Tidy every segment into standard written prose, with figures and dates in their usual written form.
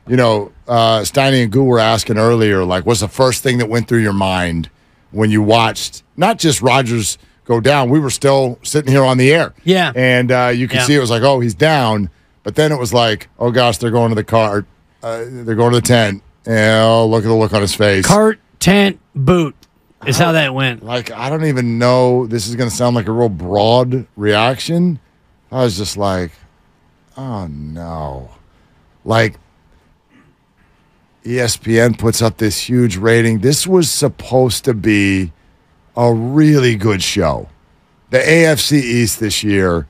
Steiny and Goo were asking earlier, like, what's the first thing that went through your mind when you watched not just Rodgers go down? We were still sitting here on the air. Yeah. And you could see it was like, oh, he's down. But then it was like, oh, gosh, they're going to the car. They're going to the tent. And look at the look on his face. Cart, tent, boot is how that went. Like, I don't even know. This is going to sound like a real broad reaction. I was just like, oh, no. Like, ESPN puts up this huge rating. This was supposed to be a really good show. The AFC East this year,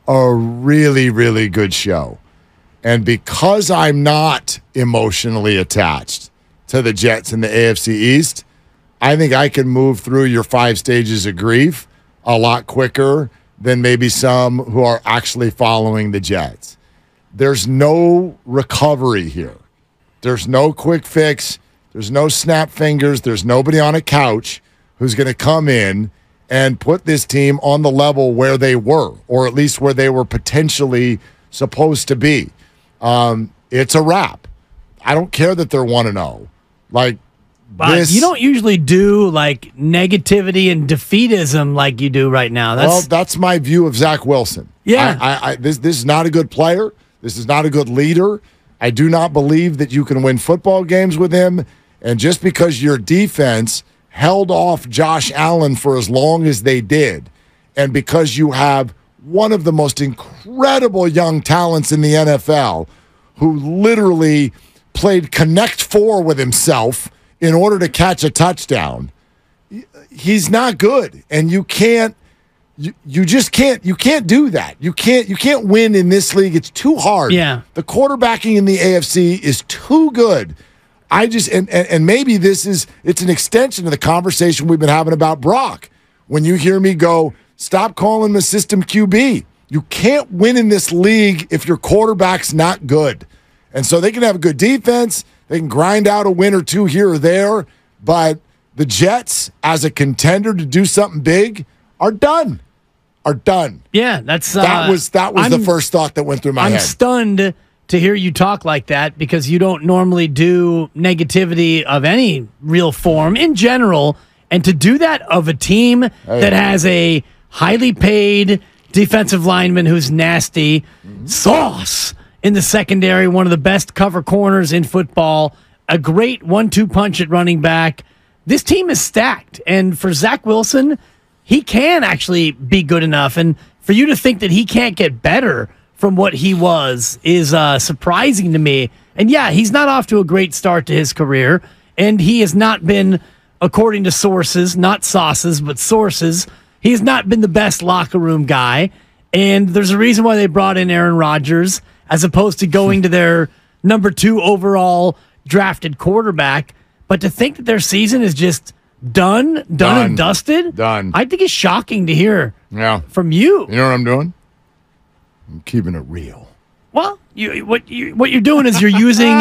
a really, really good show. And because I'm not emotionally attached to the Jets in the AFC East, I think I can move through your 5 stages of grief a lot quicker than maybe some who are actually following the Jets. There's no recovery here. There's no quick fix. There's no snap fingers. There's nobody on a couch who's going to come in and put this team on the level where they were, or at least where they were potentially supposed to be. It's a wrap. I don't care that they're 1-0. Like, but you don't usually do like negativity and defeatism like you do right now. That's my view of Zach Wilson. Yeah. This is not a good player. This is not a good leader. I do not believe that you can win football games with him. And just because your defense held off Josh Allen for as long as they did, and because you have one of the most incredible young talents in the NFL who literally played Connect Four with himself in order to catch a touchdown, he's not good. And you can't do that. You can't win in this league. It's too hard. Yeah. The quarterbacking in the AFC is too good. And maybe it's an extension of the conversation we've been having about Brock. When you hear me go, stop calling him a system QB. You can't win in this league if your quarterback's not good. And so they can have a good defense. They can grind out a win or two here or there. But the Jets, as a contender to do something big, are done. Yeah, that was the first thought that went through my head. I'm stunned to hear you talk like that because you don't normally do negativity of any real form in general. And to do that of a team that has a highly paid defensive lineman who's nasty, Sauce in the secondary, one of the best cover corners in football, a great 1-2 punch at running back. This team is stacked. And for Zach Wilson, he can actually be good enough. And for you to think that he can't get better from what he was is surprising to me. And yeah, he's not off to a great start to his career. And he has not been, according to sources, not sauces, but sources, he has not been the best locker room guy. And there's a reason why they brought in Aaron Rodgers as opposed to going to their number 2 overall drafted quarterback. But to think that their season is just done and dusted, I think it's shocking to hear from you. You know what I'm doing? I'm keeping it real. Well, what you're doing is you're using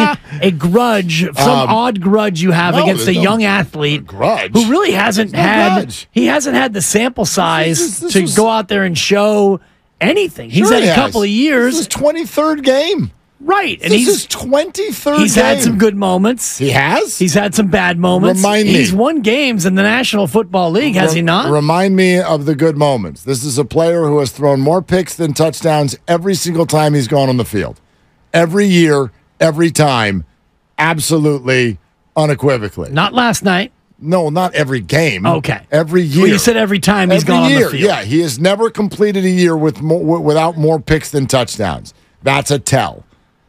a grudge, some odd grudge you have against a young athlete who really hasn't had the sample size to go out there and show anything. He's had a couple of years. This is his 23rd game. Right. And he's his 23rd game. He's had some good moments. He has? He's had some bad moments. Remind me. He's won games in the National Football League, has he not? Remind me of the good moments. This is a player who has thrown more picks than touchdowns every single time he's gone on the field. Every year, every time, absolutely, unequivocally. Not last night. No, not every game. Okay. Every year. Well, you said every time he's gone on the field. Yeah, he has never completed a year without more picks than touchdowns. That's a tell.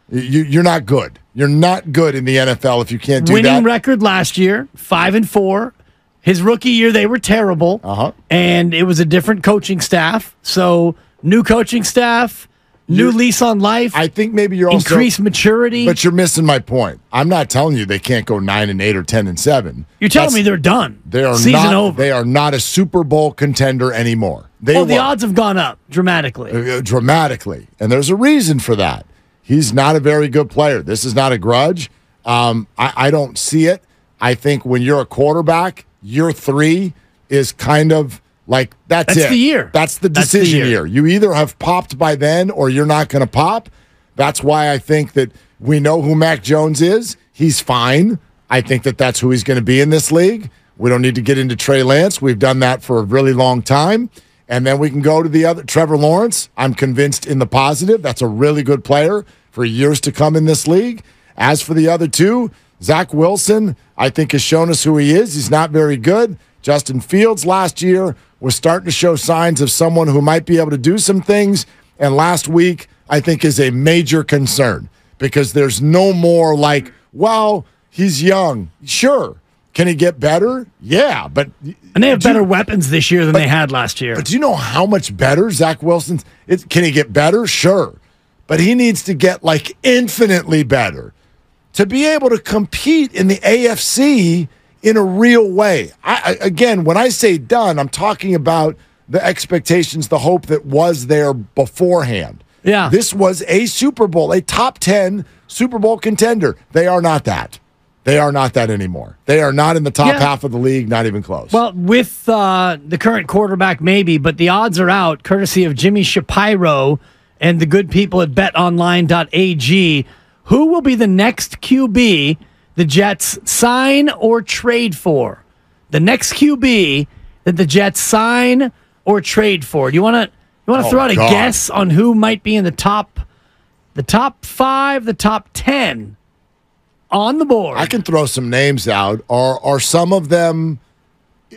You're not good. You're not good in the NFL if you can't do that. Winning record last year, 5-4. His rookie year, they were terrible. And it was a different coaching staff. So, new coaching staff, new lease on life. I think maybe you're also increased maturity. But you're missing my point. I'm not telling you they can't go 9-8 or 10-7. You're telling me they're done. They are Season over. They are not a Super Bowl contender anymore. The odds have gone up dramatically. Dramatically. And there's a reason for that. He's not a very good player. This is not a grudge. I don't see it. I think when you're a quarterback, year 3 is kind of like, that's it. That's the year. That's the decision year. You either have popped by then or you're not going to pop. That's why I think that We know who Mac Jones is. He's fine. I think that's who he's going to be in this league. We don't need to get into Trey Lance. We've done that for a really long time. And then we can go to the other, Trevor Lawrence. I'm convinced in the positive. That's a really good player for years to come in this league. As for the other two, Zach Wilson, I think, has shown us who he is. He's not very good. Justin Fields last year was starting to show signs of someone who might be able to do some things. And last week, I think, is a major concern because there's no more like, well, he's young. Sure. Can he get better? Yeah. And they have better weapons this year than they had last year. But do you know how much better Zach Wilson's? Can he get better? Sure. But he needs to get like infinitely better to be able to compete in the AFC in a real way. Again, when I say done, I'm talking about the expectations, the hope that was there beforehand. Yeah. This was a Super Bowl, a top 10 Super Bowl contender. They are not that. They are not that anymore. They are not in the top half of the league, not even close. Well, with the current quarterback, maybe, but the odds are out, courtesy of Jimmy Shapiro and the good people at betonline.ag. Who will be the next QB the Jets sign or trade for? The next QB that the Jets sign or trade for. Do you want to throw out a guess on who might be in the top 5, the top 10 on the board? I can throw some names out. Are some of them?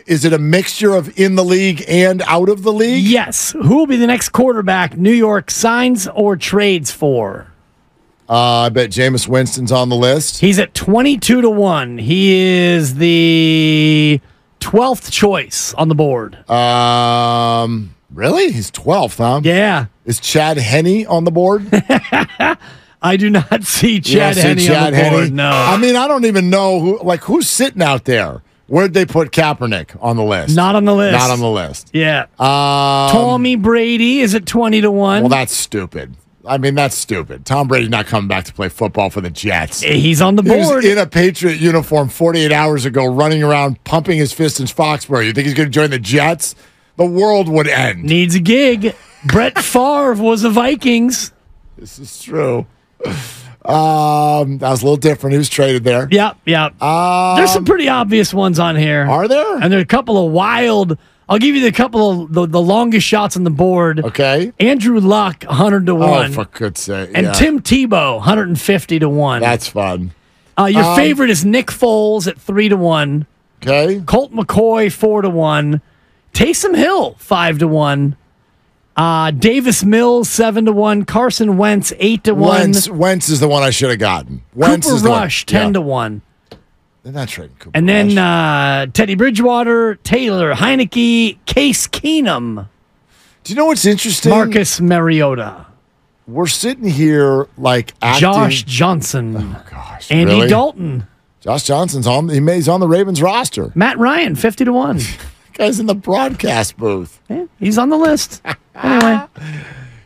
Is it a mixture of in the league and out of the league? Yes. Who will be the next quarterback New York signs or trades for? I bet Jameis Winston's on the list. He's at 22-1. He is the 12th choice on the board. Really? He's 12th, huh? Yeah. Is Chad Henne on the board? I do not see Chad Henne on the board. No. I mean, I don't even know who's sitting out there. Where'd they put Kaepernick on the list? Not on the list. Not on the list. Yeah. Tommy Brady is at 20-1. Well, that's stupid. I mean, that's stupid. Tom Brady's not coming back to play football for the Jets. He's on the board. He was in a Patriot uniform 48 hours ago, running around, pumping his fist in Foxborough. You think he's going to join the Jets? The world would end. Needs a gig. Brett Favre was the Vikings. This is true. That was a little different. He was traded there. Yep. There's some pretty obvious ones on here. Are there? And there are a couple of wild. I'll give you the couple of the longest shots on the board. Okay. Andrew Luck, 100-1. Oh, for goodn's sake. And Tim Tebow, 150-1. That's fun. Your favorite is Nick Foles at 3-1. Okay. Colt McCoy, 4-1. Taysom Hill, 5-1. Davis Mills, 7-1. Carson Wentz, 8-1. Wentz is the one I should have gotten. Wentz Cooper is Rush, 10-1 They're not trading Cooper And then Rush. Teddy Bridgewater, Taylor Heineke, Case Keenum. Do you know what's interesting? Marcus Mariota. We're sitting here like acting. Josh Johnson. Oh, gosh. Andy really? Dalton. Josh Johnson's on. He's on the Ravens roster. Matt Ryan, 50-1. Guy's in the broadcast booth. Yeah, he's on the list. Anyway.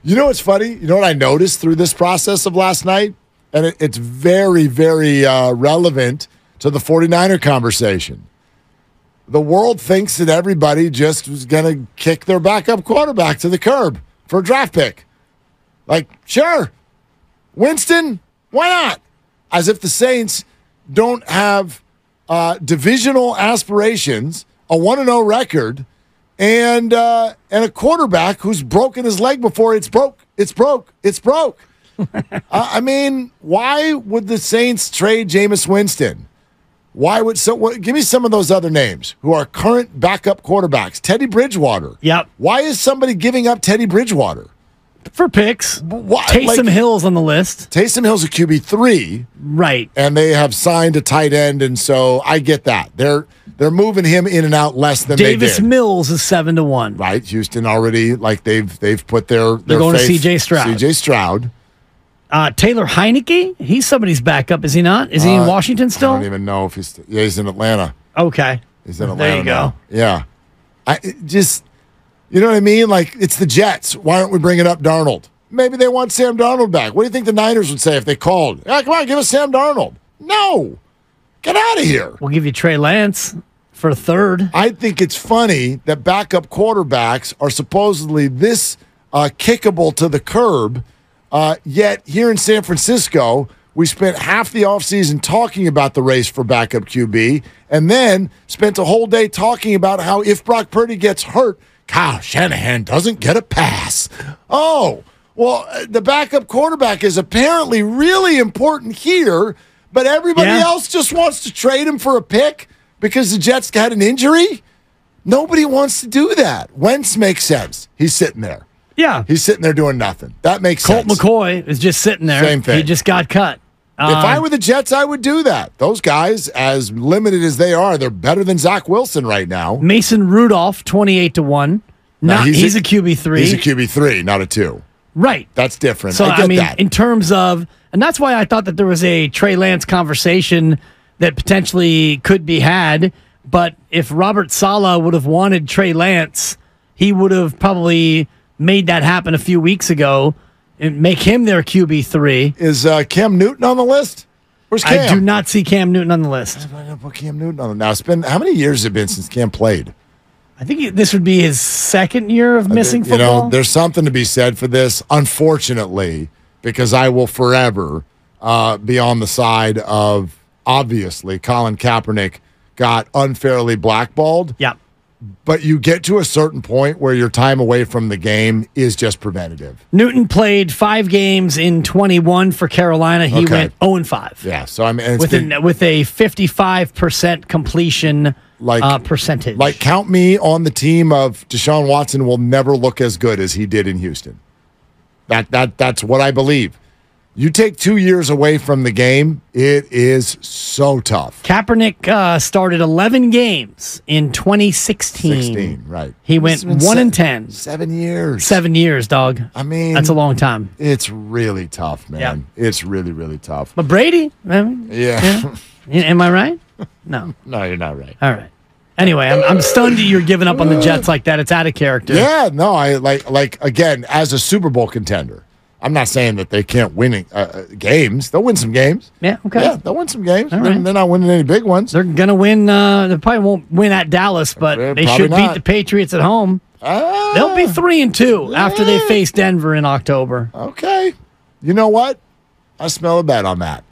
You know what's funny? You know what I noticed through this process of last night? And it's very, very relevant to the 49er conversation. The world thinks that everybody just was going to kick their backup quarterback to the curb for a draft pick. Like, sure. Winston, why not? As if the Saints don't have divisional aspirations, a 1-0 record, and a quarterback who's broken his leg before. It's broke. I mean, why would the Saints trade Jameis Winston? Give me some of those other names who are current backup quarterbacks. Teddy Bridgewater. Yep. Why is somebody giving up Teddy Bridgewater? For picks. Taysom Hill's on the list. Taysom Hill's a QB3. Right. And they have signed a tight end, and so I get that. They're moving him in and out less than they did. Davis Mills is 7-1. Right. Houston already, they've put their They're going faith. to C.J. Stroud. C.J. Stroud. Taylor Heineke, he's somebody's backup, is he not? Is he in Washington still? I don't even know if he's in Atlanta. Okay. He's in Atlanta. There you go. Now. Yeah. You know what I mean? Like, it's the Jets. Why aren't we bringing up Darnold? Maybe they want Sam Darnold back. What do you think the Niners would say if they called? Yeah, come on, give us Sam Darnold. No. Get out of here. We'll give you Trey Lance for a third. I think it's funny that backup quarterbacks are supposedly this kickable to the curb, yet here in San Francisco, We spent half the offseason talking about the race for backup QB, and then spent a whole day talking about how if Brock Purdy gets hurt, Kyle Shanahan doesn't get a pass. Oh, well, the backup quarterback is apparently really important here, but everybody else just wants to trade him for a pick because the Jets had an injury? Nobody wants to do that. Wentz makes sense. He's sitting there. Yeah. He's sitting there doing nothing. That makes Colt sense. McCoy is just sitting there. Same thing. He just got cut. If I were the Jets, I would do that. Those guys, as limited as they are, they're better than Zach Wilson right now. Mason Rudolph, 28-1. He's a QB3. He's a QB3, not a 2. Right. That's different. So, I get that. in terms of, and that's why I thought that there was a Trey Lance conversation that potentially could be had. But if Robert Saleh would have wanted Trey Lance, he would have probably made that happen a few weeks ago and make him their QB3. Is Cam Newton on the list? Where's Cam? I do not see Cam Newton on the list. I don't put Cam Newton on the. Now, it's been how many years has it been since Cam played? I think this would be his second year of missing football. You know, there's something to be said for this, unfortunately, because I will forever be on the side of, obviously, Colin Kaepernick got unfairly blackballed. Yeah. But you get to a certain point where your time away from the game is just preventative. Newton played 5 games in 21 for Carolina. He went 0-5. Yeah, so I mean, with a 55% completion percentage. Like, count me on the team of Deshaun Watson will never look as good as he did in Houston. That's what I believe. You take 2 years away from the game, it is so tough. Kaepernick started 11 games in 2016. 16, right. He went 1-10. 7 years. 7 years, dog. I mean, that's a long time. It's really tough, man. Yeah. It's really, really tough. But Brady, I mean, am I right? No. No, you're not right. All right. Anyway, I'm stunned that you're giving up on the Jets like that. It's out of character. Yeah, no, I like again, as a Super Bowl contender. I'm not saying that they can't win games. They'll win some games. Yeah, okay. Yeah, they'll win some games. Right. They're not winning any big ones. They're going to win. They probably won't win at Dallas, but they should beat the Patriots at home. They'll be 3-2 after they face Denver in October. Okay. You know what? I smell a bet on that.